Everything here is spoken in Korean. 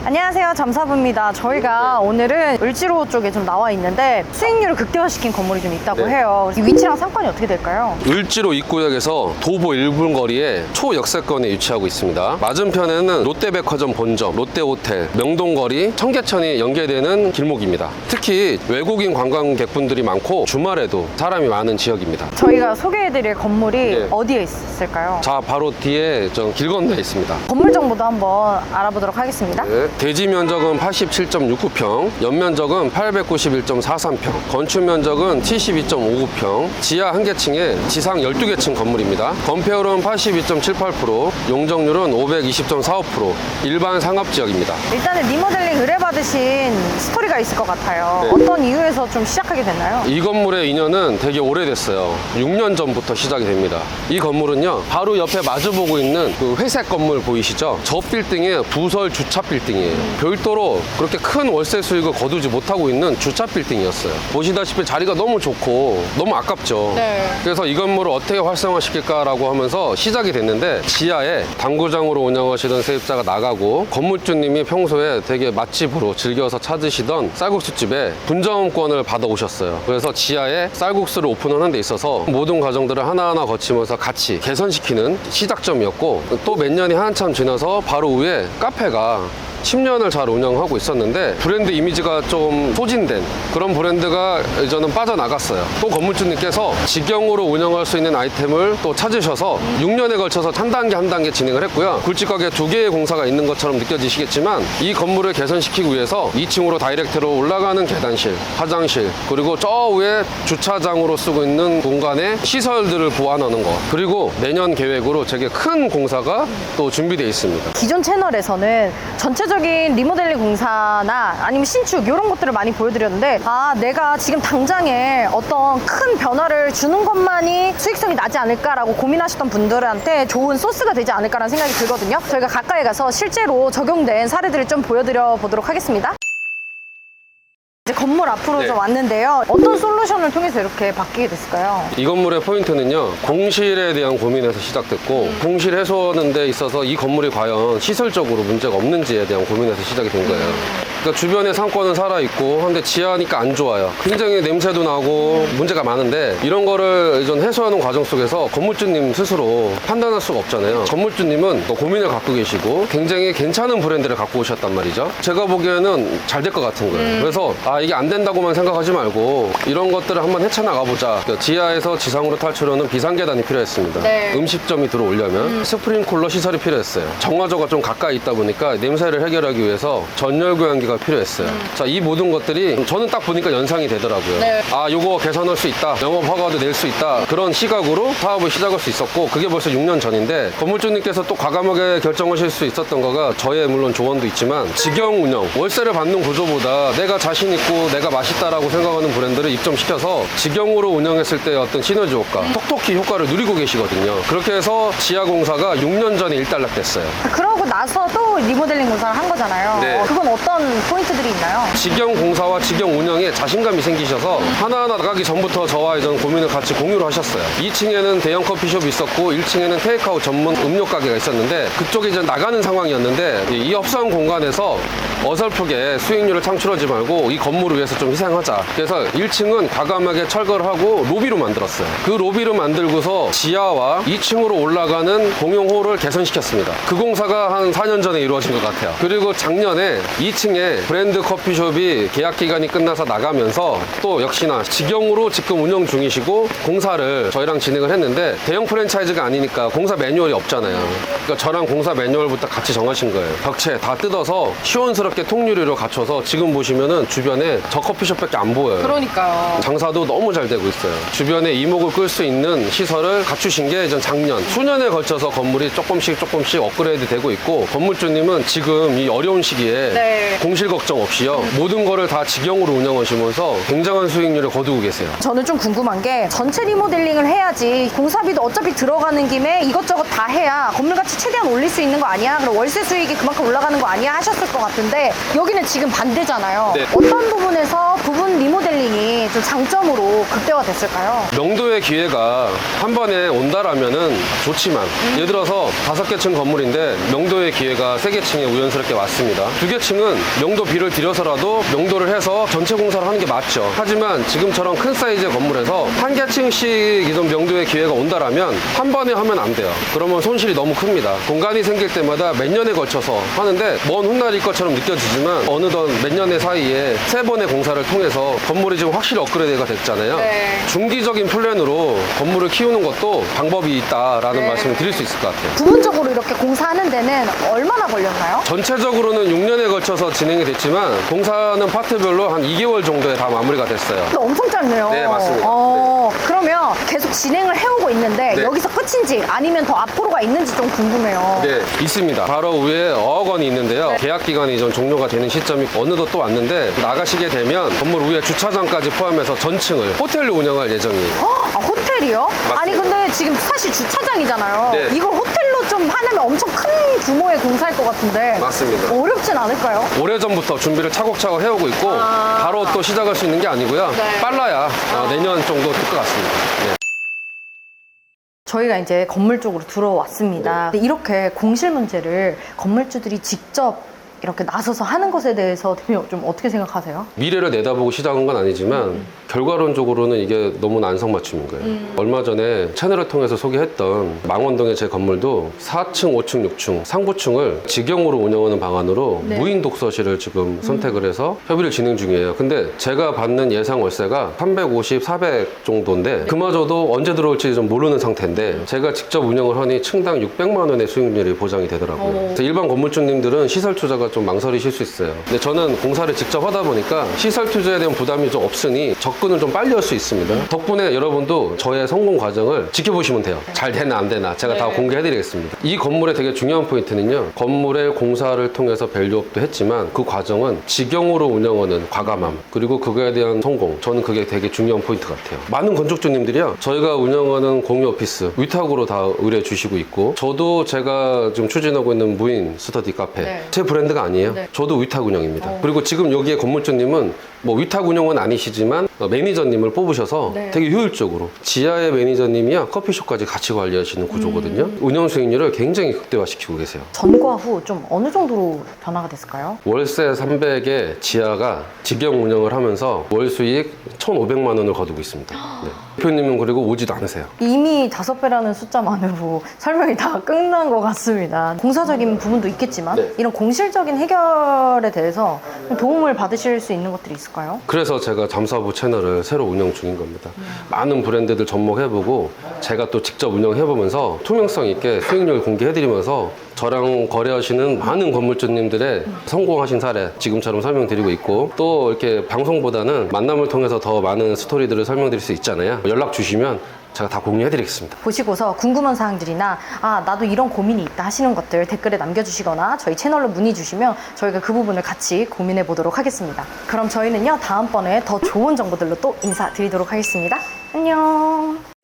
안녕하세요, 잠사부입니다. 저희가 오늘은 을지로 쪽에 좀 나와 있는데 수익률을 극대화시킨 건물이 좀 있다고 해요. 이 위치랑 상권이 어떻게 될까요? 을지로 입구역에서 도보 1분 거리에 초역세권에 위치하고 있습니다. 맞은편에는 롯데백화점 본점, 롯데호텔, 명동거리, 청계천이 연계되는 길목입니다. 특히 외국인 관광객분들이 많고 주말에도 사람이 많은 지역입니다. 저희가 소개해드릴 건물이 네. 어디에 있을까요? 자, 바로 뒤에 길 건너에 있습니다. 건물 정보도 한번 알아보도록 하겠습니다. 네, 대지 면적은 87.69평, 연면적은 891.43평, 건축 면적은 72.59평, 지하 1개층에 지상 12개층 건물입니다. 건폐율은 82.78%, 용적률은 520.45%, 일반 상업지역입니다. 일단은 리모델링 의뢰받으신 스토리가 있을 것 같아요. 네. 어떤 이유에서 좀 시작하게 됐나요? 이 건물의 인연은 되게 오래됐어요. 6년 전부터 시작이 됩니다. 이 건물은요, 바로 옆에 마주보고 있는 그 회색 건물 보이시죠? 저 빌딩의 부설 주차 빌딩이에요. 별도로 그렇게 큰 월세 수익을 거두지 못하고 있는 주차 빌딩이었어요. 보시다시피 자리가 너무 좋고 너무 아깝죠. 네. 그래서 이 건물을 어떻게 활성화시킬까라고 하면서 시작이 됐는데, 지하에 당구장으로 운영하시던 세입자가 나가고 건물주님이 평소에 되게 맛집으로 즐겨서 찾으시던 쌀국수집에 분점권을 받아오셨어요. 그래서 지하에 쌀국수를 오픈하는 데 있어서 모든 과정들을 하나하나 거치면서 같이 개선시키는 시작점이었고, 또 몇 년이 한참 지나서 바로 위에 카페가 10년을 잘 운영하고 있었는데 브랜드 이미지가 좀 소진된 그런 브랜드가 이제는 빠져나갔어요. 또 건물주님께서 직영으로 운영할 수 있는 아이템을 또 찾으셔서 6년에 걸쳐서 한 단계 한 단계 진행을 했고요. 굴집가게 2개의 공사가 있는 것처럼 느껴지시겠지만, 이 건물을 개선시키기 위해서 2층으로 다이렉트로 올라가는 계단실, 화장실, 그리고 저 위에 주차장으로 쓰고 있는 공간에 시설들을 보완하는 것, 그리고 내년 계획으로 되게 큰 공사가 또 준비되어 있습니다. 기존 채널에서는 전체적인 리모델링 공사나 아니면 신축 이런 것들을 많이 보여드렸는데, 내가 지금 당장에 어떤 큰 변화를 주는 것만이 수익성이 나지 않을까라고 고민하셨던 분들한테 좋은 소스가 되지 않을까라는 생각이 들거든요. 저희가 가까이 가서 실제로 적용된 사례들을 좀 보여드려 보도록 하겠습니다. 이제 건물 앞으로 네. 좀 왔는데요. 어떤 솔루션을 통해서 이렇게 바뀌게 됐을까요? 이 건물의 포인트는요, 공실에 대한 고민에서 시작됐고, 공실 해소하는 데 있어서 이 건물이 과연 시설적으로 문제가 없는지에 대한 고민에서 시작이 된 거예요. 그러니까 주변에 상권은 살아있고 한데 지하니까 안 좋아요. 굉장히 냄새도 나고 문제가 많은데, 이런 거를 좀 해소하는 과정 속에서 건물주님 스스로 판단할 수가 없잖아요. 건물주님은 또 고민을 갖고 계시고 굉장히 괜찮은 브랜드를 갖고 오셨단 말이죠. 제가 보기에는 잘 될 것 같은 거예요. 그래서 이게 안 된다고만 생각하지 말고 이런 것들을 한번 헤쳐나가 보자. 지하에서 지상으로 탈출하는 비상계단이 필요했습니다. 네. 음식점이 들어오려면 스프링쿨러 시설이 필요했어요. 정화조가 좀 가까이 있다 보니까 냄새를 해결하기 위해서 전열 교환기가 필요했어요. 자, 이 모든 것들이 저는 딱 보니까 연상이 되더라고요. 네. 요거 개선할 수 있다, 영업 허가도 낼 수 있다, 그런 시각으로 사업을 시작할 수 있었고, 그게 벌써 6년 전인데 건물주님께서 또 과감하게 결정하실 수 있었던 거가, 저의 물론 조언도 있지만 직영 운영, 월세를 받는 구조보다 내가 자신 있고 내가 맛있다라고 생각하는 브랜드를 입점시켜서 직영으로 운영했을 때 어떤 시너지 효과, 톡톡히 효과를 누리고 계시거든요. 그렇게 해서 지하 공사가 6년 전에 일단락됐어요. 그러고 나서 또 리모델링 공사를 한 거잖아요. 네. 그건 어떤 포인트들이 있나요? 직영 공사와 직영 운영에 자신감이 생기셔서 하나하나 나가기 전부터 저와 이전 고민을 같이 공유를 하셨어요. 2층에는 대형 커피숍이 있었고 1층에는 테이크아웃 전문 음료 가게가 있었는데, 그쪽에 이제 나가는 상황이었는데, 이 협소한 공간에서 어설프게 수익률을 창출하지 말고 이 건물을 위해서 좀 희생하자. 그래서 1층은 과감하게 철거를 하고 로비로 만들었어요. 그 로비로 만들고서 지하와 2층으로 올라가는 공용홀을 개선시켰습니다. 그 공사가 한 4년 전에 이루어진 것 같아요. 그리고 작년에 2층에 브랜드 커피숍이 계약 기간이 끝나서 나가면서 또 역시나 직영으로 지금 운영 중이시고 공사를 저희랑 진행을 했는데, 대형 프랜차이즈가 아니니까 공사 매뉴얼이 없잖아요. 그러니까 저랑 공사 매뉴얼부터 같이 정하신 거예요. 벽체 다 뜯어서 시원스럽게 통유리로 갖춰서 지금 보시면은 주변에 저 커피숍밖에 안 보여요. 그러니까요. 장사도 너무 잘 되고 있어요. 주변에 이목을 끌 수 있는 시설을 갖추신 게 전 작년 수년에 걸쳐서 건물이 조금씩 업그레이드 되고 있고, 건물주님은 지금 이 어려운 시기에 네. 공실 걱정 없이요. 모든 거를 다 직영으로 운영하시면서 굉장한 수익률을 거두고 계세요. 저는 좀 궁금한 게 전체 리모델링을 해야지 공사비도 어차피 들어가는 김에 이것저것 다 해야 건물가치 최대한 올릴 수 있는 거 아니야? 그럼 월세 수익이 그만큼 올라가는 거 아니야? 하셨을 것 같은데 여기는 지금 반대잖아요. 네. 어떤 부분에서 부분 리모델링이 좀 장점으로 극대화됐을까요? 명도의 기회가 한 번에 온다라면은 좋지만 예를 들어서 5개 층 건물인데 명도의 기회가 3개 층에 우연스럽게 왔습니다. 2개 층은 명도 비를 들여서라도 명도를 해서 전체 공사를 하는 게 맞죠. 하지만 지금처럼 큰 사이즈의 건물에서 1개 층씩 이런 명도의 기회가 온다라면 한 번에 하면 안 돼요. 그러면 손실이 너무 큽니다. 공간이 생길 때마다 몇 년에 걸쳐서 하는데 먼 훗날일 것처럼 느껴지지만 어느덧 몇 년의 사이에 3번의 공사를 통해서 건물이 지금 확실히 업그레이드가 됐잖아요. 네. 중기적인 플랜으로 건물을 키우는 것도 방법이 있다라는 네. 말씀을 드릴 수 있을 것 같아요. 부분적으로 이렇게 공사하는 데는 얼마나 걸렸나요? 전체적으로는 6년에 걸쳐서 진행이 됐지만 공사는 파트별로 한 2개월 정도에 다 마무리가 됐어요. 근데 엄청 짧네요. 네, 맞습니다. 그러면 계속 진행을 해오고 있는데 네. 여기서 끝인지 아니면 더 앞으로가 있는지 좀 궁금해요. 네, 있습니다. 바로 위에 어억 원이 있는데요. 네. 계약 기간이 좀 종료가 되는 시점이 어느덧 또 왔는데 나가시게 되면 건물 위에 주차장까지 포함해서 전층을 호텔로 운영할 예정이에요. 아, 호텔이요? 아니 근데 지금 사실 주차장이잖아요. 네. 이걸 호텔로 좀 하려면 엄청 큰 규모의 공사일 것 같은데 맞습니다. 어렵진 않을까요? 오래전부터 준비를 차곡차곡 해오고 있고 바로 또 시작할 수 있는 게 아니고요. 네. 빨라야 내년 정도 될 것 같습니다. 네. 저희가 이제 건물 쪽으로 들어왔습니다. 네. 근데 이렇게 공실 문제를 건물주들이 직접 이렇게 나서서 하는 것에 대해서 대표님 좀 어떻게 생각하세요? 미래를 내다보고 시작한 건 아니지만 결과론적으로는 이게 너무나 안성맞춤인 거예요. 얼마 전에 채널을 통해서 소개했던 망원동의 제 건물도 4층, 5층, 6층, 상부층을 직영으로 운영하는 방안으로 네. 무인 독서실을 지금 선택을 해서 협의를 진행 중이에요. 근데 제가 받는 예상 월세가 350, 400 정도인데 그마저도 언제 들어올지 좀 모르는 상태인데 제가 직접 운영을 하니 층당 600만 원의 수익률이 보장이 되더라고요. 그래서 일반 건물주님들은 시설 투자가 좀 망설이실 수 있어요. 근데 저는 공사를 직접 하다 보니까 시설 투자에 대한 부담이 좀 없으니 접근을 좀 빨리 할 수 있습니다. 덕분에 여러분도 저의 성공 과정을 지켜보시면 돼요. 잘 되나 안 되나 제가 다 공개해드리겠습니다. 이 건물의 되게 중요한 포인트는요. 건물의 공사를 통해서 밸류업도 했지만 그 과정은 직영으로 운영하는 과감함 그리고 그거에 대한 성공 저는 그게 되게 중요한 포인트 같아요. 많은 건축주님들이요. 저희가 운영하는 공유 오피스 위탁으로 다 의뢰 주시고 있고 저도 제가 지금 추진하고 있는 무인 스터디 카페 네. 제 브랜드가 아니에요. 네. 저도 위탁 운영입니다. 그리고 지금 여기에 건물주님은 뭐 위탁 운영은 아니시지만 매니저님을 뽑으셔서 네. 되게 효율적으로 지하의 매니저님이야 커피숍까지 같이 관리하시는 구조거든요. 운영 수익률을 굉장히 극대화시키고 계세요. 전과 후 좀 어느 정도로 변화가 됐을까요? 월세 300에 지하가 직영 운영을 하면서 월 수익 1,500만 원을 거두고 있습니다. 네. 대표님은 그리고 오지도 않으세요. 이미 5배라는 숫자만으로 설명이 다 끝난 것 같습니다. 공사적인 부분도 있겠지만 네. 이런 공실적인 해결에 대해서 도움을 받으실 수 있는 것들이 있을까요? 그래서 제가 잠수하부 채널을 새로 운영 중인 겁니다. 많은 브랜드들 접목해보고 제가 또 직접 운영해보면서 투명성 있게 수익률 공개해드리면서 저랑 거래하시는 많은 건물주님들의 성공하신 사례 지금처럼 설명드리고 있고 또 이렇게 방송보다는 만남을 통해서 더 많은 스토리들을 설명드릴 수 있잖아요. 연락 주시면 제가 다 공유해드리겠습니다. 보시고서 궁금한 사항들이나 나도 이런 고민이 있다 하시는 것들 댓글에 남겨주시거나 저희 채널로 문의 주시면 저희가 그 부분을 같이 고민해 보도록 하겠습니다. 그럼 저희는요 다음번에 더 좋은 정보들로 또 인사드리도록 하겠습니다. 안녕.